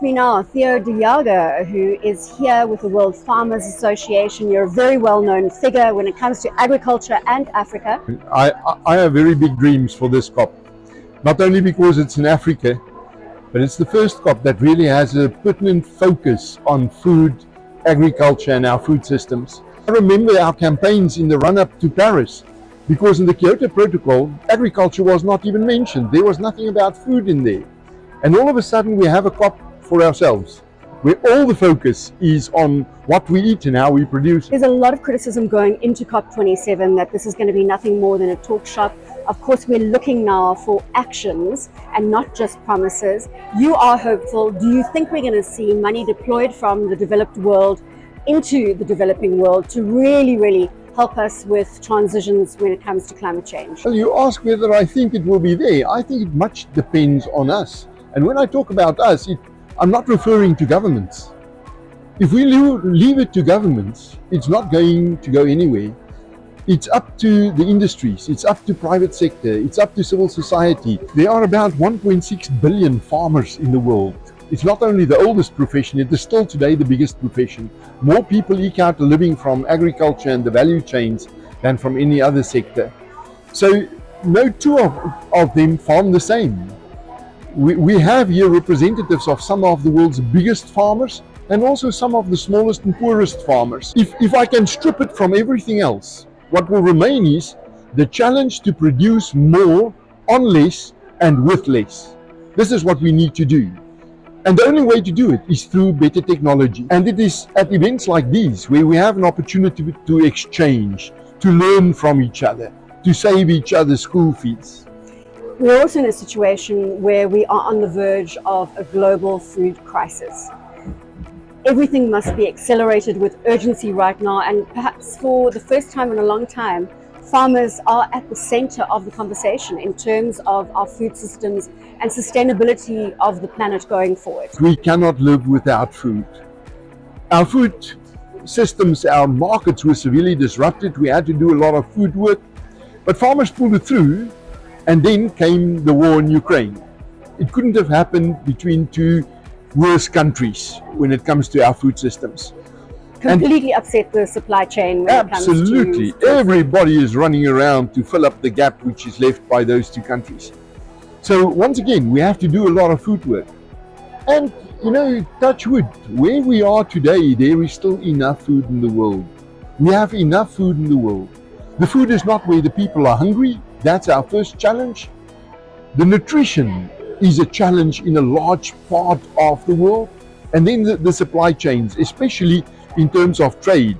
with me now Theo de Jager, who is here with the World Farmers Association. You're a very well-known figure when it comes to agriculture and Africa. I have very big dreams for this COP, not only because it's in Africa, but it's the first COP that really has a pertinent focus on food, agriculture and our food systems. I remember our campaigns in the run-up to Paris, because in the Kyoto Protocol, agriculture was not even mentioned. There was nothing about food in there. And all of a sudden we have a COP for ourselves, where all the focus is on what we eat and how we produce. There's a lot of criticism going into COP27 that this is going to be nothing more than a talk shop. Of course, we're looking now for actions and not just promises. You are hopeful. Do you think we're going to see money deployed from the developed world into the developing world to really help us with transitions when it comes to climate change? Well, you ask whether I think it will be there. I think it much depends on us. And when I talk about us, I'm not referring to governments. If we leave it to governments, it's not going to go anywhere. It's up to the industries, it's up to private sector, it's up to civil society. There are about 1.6 billion farmers in the world. It's not only the oldest profession, it is still today the biggest profession. More people eke out a living from agriculture and the value chains than from any other sector. So no two of them farm the same. We have here representatives of some of the world's biggest farmers and also some of the smallest and poorest farmers. If I can strip it from everything else, what will remain is the challenge to produce more on less and with less. This is what we need to do. And the only way to do it is through better technology. And it is at events like these where we have an opportunity to exchange, to learn from each other, to save each other school fees. We're also in a situation where we are on the verge of a global food crisis. Everything must be accelerated with urgency right now, and perhaps for the first time in a long time, farmers are at the center of the conversation in terms of our food systems and sustainability of the planet going forward. We cannot live without food. Our food systems, our markets were severely disrupted. We had to do a lot of food work, but farmers pulled it through. And then came the war in Ukraine. It couldn't have happened between two worse countries when it comes to our food systems. Completely upset the supply chain when absolutely. It comes to everybody is running around to fill up the gap which is left by those two countries. So once again, we have to do a lot of food work. And touch wood, where we are today, there is still enough food in the world. We have enough food in the world. The food is not where the people are hungry. That's our first challenge. The nutrition is a challenge in a large part of the world. And then the supply chains, especially in terms of trade.